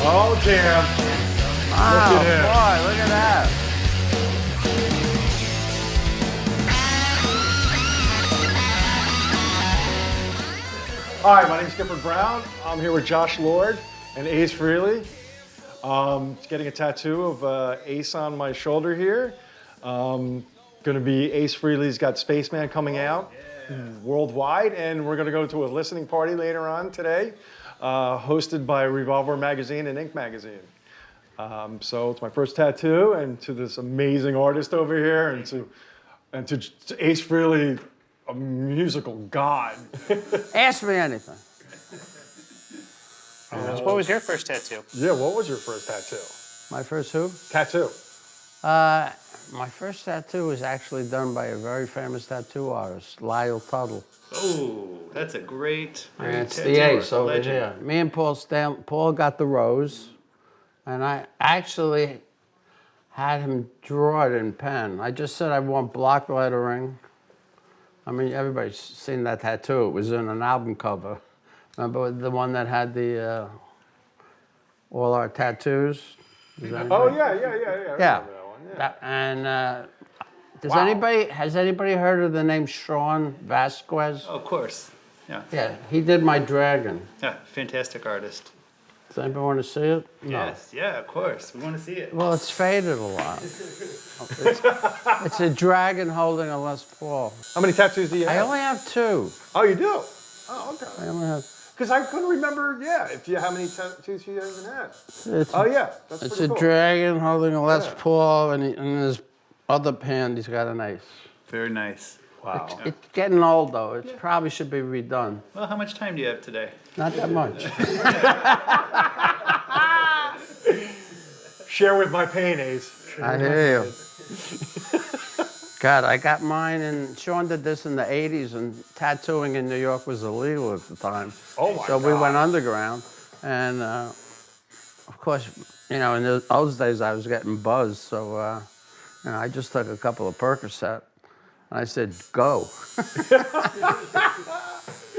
Oh, damn. Oh, Look at him. boy, look at that. Hi, my name's Gifford Brown. I'm here with Josh Lord and Ace Frehley. Getting a tattoo of Ace on my shoulder here. Gonna be Ace Frehley's got Spaceman coming out worldwide, and we're gonna go to a listening party later on today, hosted by Revolver magazine and Ink magazine. So it's my first tattoo, and to this amazing artist over here, and to Ace Frehley, a musical god. Ask me anything. What was your first tattoo? Yeah, what was your first tattoo? My first who? Tattoo. My first tattoo was actually done by a very famous tattoo artist, Lyle Tuttle. Oh, that's a great And it's tattoo the Ace artist, over legend. here. Me and Paul Stanley, Paul got the rose, and I actually had him draw it in pen. I just said I want block lettering. I mean, everybody's seen that tattoo. It was in an album cover. Remember the one that had the all our tattoos? Oh yeah. I Yeah. remember that one, yeah. Has anybody heard of the name Sean Vasquez? Oh, of course. Yeah. Yeah, he did my dragon. Yeah, fantastic artist. Does anybody want to see it? No. Yes, yeah, of course. We want to see it. Well, it's faded a lot. It's a dragon holding a Les Paul. How many tattoos do you I have? only have two. Oh, you do? Oh, okay. I only have. Because I couldn't remember, how many tattoos you even had. It's, Oh, yeah, that's it's pretty a cool. dragon holding a Les Yeah. Paul, and in his other hand, he's got an ace. Very nice. Wow. It's getting old, though. It probably should be redone. Well, how much time do you have today? Not that much. Share with my pain, Ace. Share I with my hear pain. you. God, I got mine, and Sean did this in the 80s, and tattooing in New York was illegal at the time. Oh, my So we God. went underground, and of course, in those days I was getting buzzed, so I just took a couple of Percocet, and I said, go.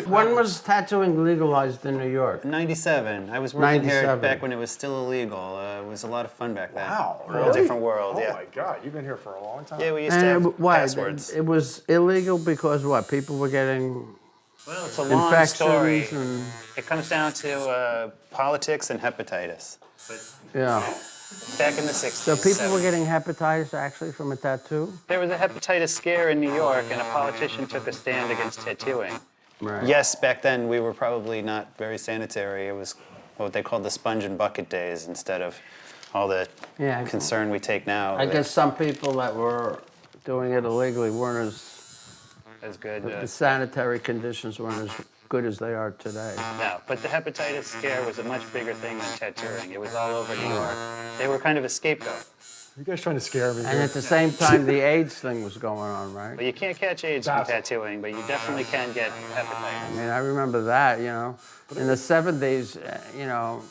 When was tattooing legalized in New York? 97. I was working here 97. back when it was still illegal. It was a lot of fun back then. Wow, We're all really? different world, Oh, yeah. my God, you've been here for a long time. Yeah, we used to have why? passwords. It was illegal because what? People were getting Well, it's a long story. infections and It comes down to politics and hepatitis. yeah. Back in the 60s. So people were 70s. getting hepatitis actually from a tattoo? There was a hepatitis scare in New York, and a politician took a stand against tattooing. Right. Yes, back then we were probably not very sanitary. It was what they called the sponge and bucket days instead of all the Yeah. concern we take now. I guess some people that were doing it illegally weren't as good. the sanitary conditions weren't as good as they are today. No, but the hepatitis scare was a much bigger thing than tattooing. It was all over New York. They were kind of a scapegoat. You guys trying to scare me And here? at the same time, the AIDS thing was going on, right? But you can't catch AIDS from tattooing, but you definitely can get I hepatitis. mean, I remember that, In the 70s,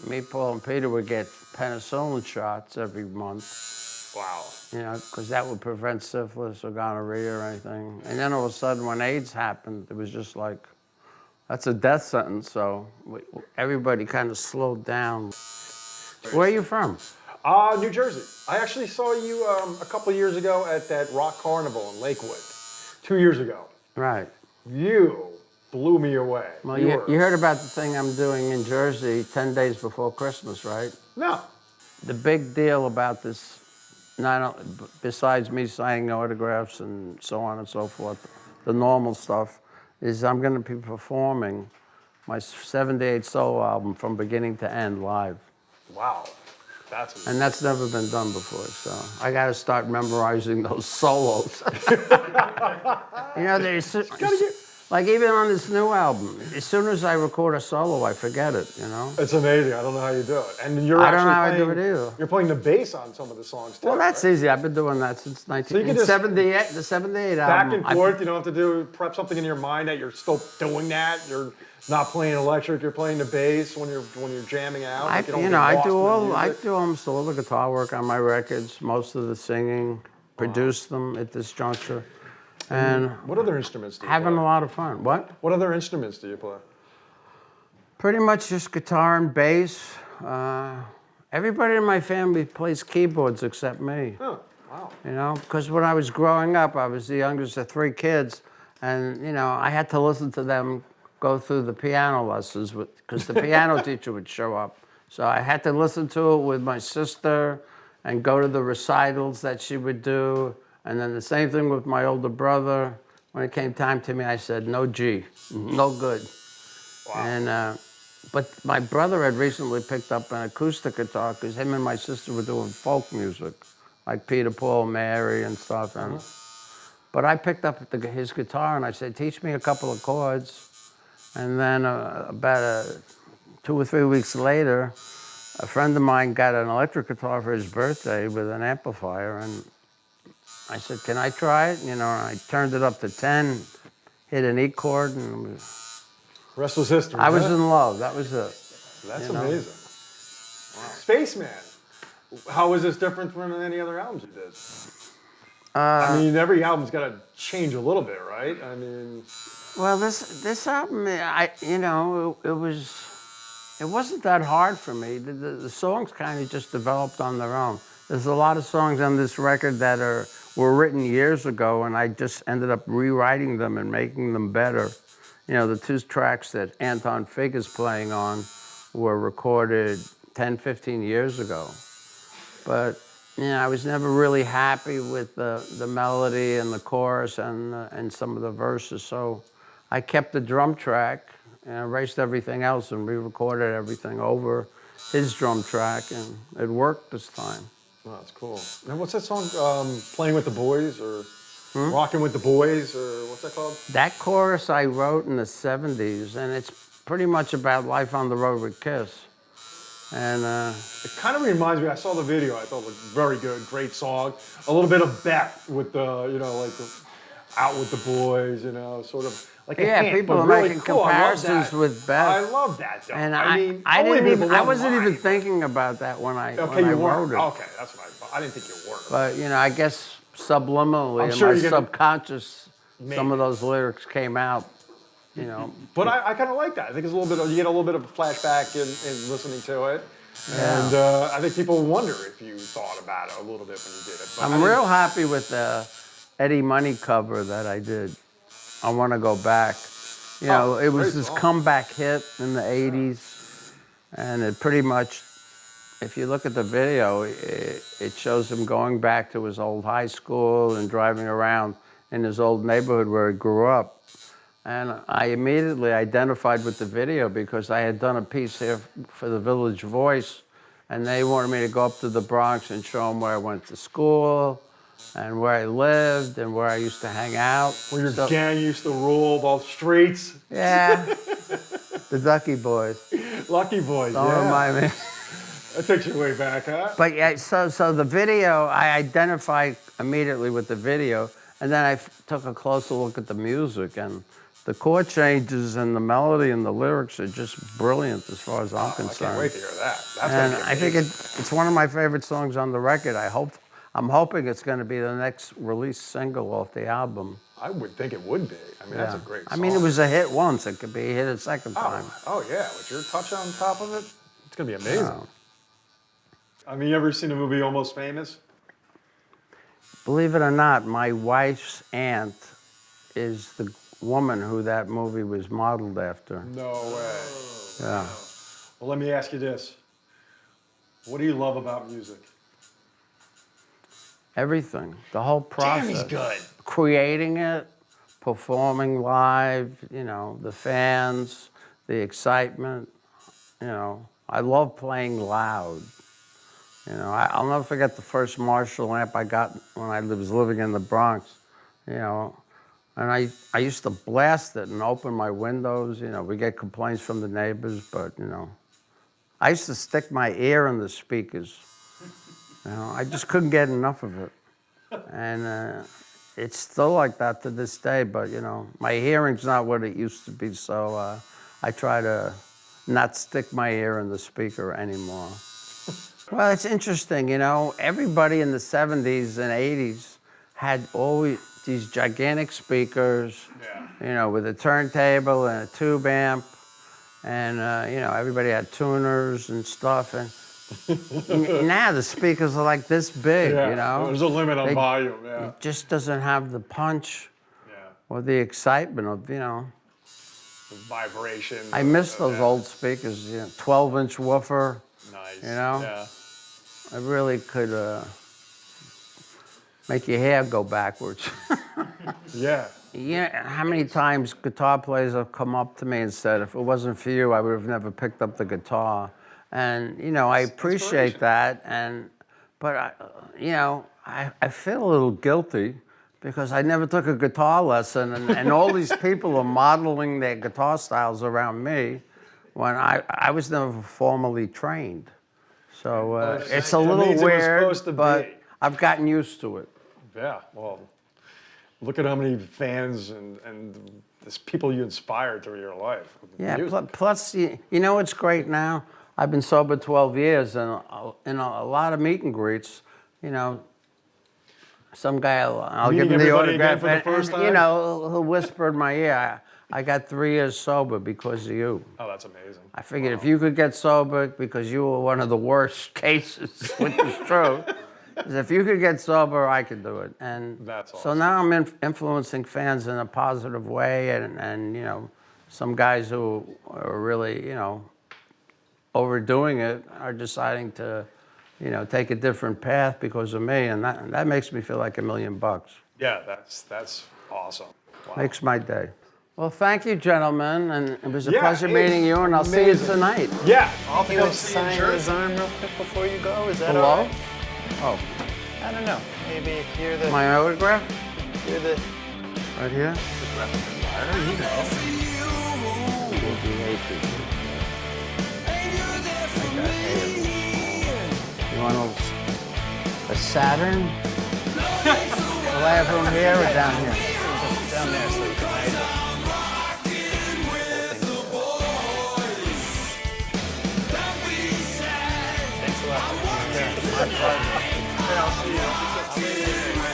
me, Paul, and Peter would get penicillin shots every month, Wow. because that would prevent syphilis or gonorrhea or anything. And then all of a sudden, when AIDS happened, it was just like, that's a death sentence, so everybody kind of slowed down. Where are you from? New Jersey. I actually saw you a couple years ago at that rock carnival in Lakewood. 2 years ago. Right. You blew me away. Well, you heard about the thing I'm doing in Jersey 10 days before Christmas, right? No. The big deal about this, besides me signing autographs and so on and so forth, the normal stuff, is I'm going to be performing my 78 solo album from beginning to end live. Wow. That's amazing. And that's never been done before, so I got to start memorizing those solos. There's like even on this new album, as soon as I record a solo, I forget it, It's amazing. I don't know how you do it. And you're I don't know actually how I do it either. You're playing the bass on some of the songs too. Well, that's right? easy. I've been doing that since you can just 1978. The 78 back album. and forth. You don't have to do prep something in your mind that you're still doing that. You're not playing electric. You're playing the bass when you're jamming out. I Like you don't get I lost do in the all. I music. do almost all the guitar work on my records. Most of the singing, produce them at this juncture, and What other instruments do you having play? a lot of fun. What? What other instruments do you play? Pretty much just guitar and bass. Everybody in my family plays keyboards except me. Oh, wow. You know, because when I was growing up, I was the youngest of 3 kids, and you know, I had to listen to them go through the piano lessons because the piano teacher would show up. So I had to listen to it with my sister and go to the recitals that she would do, and then the same thing with my older brother. When it came time to me, I said, no G, no good. Wow. And but my brother had recently picked up an acoustic guitar because him and my sister were doing folk music, like Peter, Paul, Mary and stuff. And, but I picked up his guitar and I said, teach me a couple of chords. And then about 2 or 3 weeks later, a friend of mine got an electric guitar for his birthday with an amplifier. And I said, can I try it? You know, I turned it up to 10, hit an E chord, and The rest was history. I was huh? in love. That was it. That's you know. amazing. Wow. Spaceman. How is this different from any other albums you did? I mean, every album's got to change a little bit, right? I mean, Well, this album, you know, it wasn't that hard for me. The songs kind of just developed on their own. There's a lot of songs on this record that were written years ago, and I just ended up rewriting them and making them better. You know, the 2 tracks that Anton Fig is playing on were recorded 10, 15 years ago. But, you know, I was never really happy with the melody and the chorus and some of the verses. So I kept the drum track and erased everything else and re-recorded everything over his drum track, and it worked this time. oh, that's cool. Now, what's that song? Playing with the Boys or Rocking with the Boys or what's that called? That chorus I wrote in the 70s, and it's pretty much about life on the road with KISS. And It kind of reminds me, I saw the video, I thought it was very good, great song. A little bit of Beth with the, you know, like the Out with the Boys, you know, sort of like a yeah, hint, people but are really making cool. I love comparisons that. with Beth. I love that, though. And I mean, I only didn't with even, the I one wasn't line. even thinking about that when I, Okay, when I you weren't. wrote it. Okay, that's what I thought. I didn't think you were. But, you know, I guess subliminally I'm in sure my you're gonna- subconscious, some Maybe. of those lyrics came out, you know. But I kind of like that. I think it's a little bit. You get a little bit of a flashback in listening to it, Yeah. and I think people wonder if you thought about it a little bit when you did it. But I I'm didn't- real happy with the Eddie Money cover that I did. I Want to Go Back. You know, it was great this song. comeback hit in the 80s, and it pretty much, if you look at the video, it shows him going back to his old high school and driving around in his old neighborhood where he grew up. And I immediately identified with the video because I had done a piece here for the Village Voice, and they wanted me to go up to the Bronx and show them where I went to school and where I lived and where I used to hang out. Where your So- gang used to rule both streets. Yeah, the Ducky Boys. Lucky Boys, Don't yeah. remind me. That takes you way back, huh? But yeah, so the video, I identified immediately with the video, and then I took a closer look at the music, and the chord changes and the melody and the lyrics are just brilliant as far as I'm I concerned. can't wait to hear that. That's And gonna be I think amazing. it's one of my favorite songs on the record. I'm hoping it's going to be the next release single off the album. I would think it would be. I mean, that's a Yeah. great song. I mean, it was a hit once. It could be a hit a second time. Oh yeah, with your touch on top of it, it's gonna be amazing. Wow. I mean, you ever seen the movie Almost Famous? Believe it or not, my wife's aunt is the woman who that movie was modeled after. No way. Yeah. Well, let me ask you this. What do you love about music? Everything. The whole process. Damn, he's good. Creating it, performing live, you know, the fans, the excitement, you know. I love playing loud. You know, I'll never forget the first Marshall amp I got when I was living in the Bronx, you know. And I used to blast it and open my windows, you know. We get complaints from the neighbors, but, you know. I used to stick my ear in the speakers. You know, I just couldn't get enough of it. And it's still like that to this day, but, you know, my hearing's not what it used to be, so I try to not stick my ear in the speaker anymore. Well, it's interesting, you know, everybody in the 70s and 80s had always these gigantic speakers, you know, with a turntable and a tube amp, and, you know, everybody had tuners and stuff, and Now the speakers are like this big, Yeah, you know? there's a limit on They- volume, yeah. It just doesn't have the punch Yeah, or the excitement of, you know. the vibration. I miss those yeah. old speakers, you know, 12-inch woofer. Nice. You know? Yeah. It really could make your hair go backwards. Yeah. Yeah, how many times guitar players have come up to me and said, if it wasn't for you, I would have never picked up the guitar. And, you know, I appreciate that. But I feel a little guilty because I never took a guitar lesson. And all these people are modeling their guitar styles around me when I was never formally trained. So it's a It little means it was weird, supposed to but be. I've gotten used to it. Yeah, well, look at how many fans and this people you inspired through your life. Yeah, Music. plus, you know what's great now? I've been sober 12 years, and in a lot of meet and greets, you know, some guy, I'll give Meeting him the everybody again autograph, for the first you time? know, he'll whisper in my ear, I got 3 years sober because of you. Oh, that's amazing. I figured if you could get sober because you were one of the worst cases, which is true, is if you could get sober, I could do it. And That's so awesome. now I'm influencing fans in a positive way, and you know, some guys who are really, you know, overdoing it are deciding to, you know, take a different path because of me, and that makes me feel like $1 million. Yeah, that's awesome. Wow. Makes my day. Well, thank you, gentlemen, and it was a Yeah, pleasure it meeting was you, and I'll see you amazing. tonight. Yeah, I'll You come would see you in sign church. his arm real quick before you go? Is that Hello? all right? Oh, I don't know. Maybe if you're the... my autograph? You're the... Right here? You know. Will be hazy. You want a Saturn? Will I have room here or down here? Down there, so you can hide it. Thanks a lot. Yeah, I'll see you.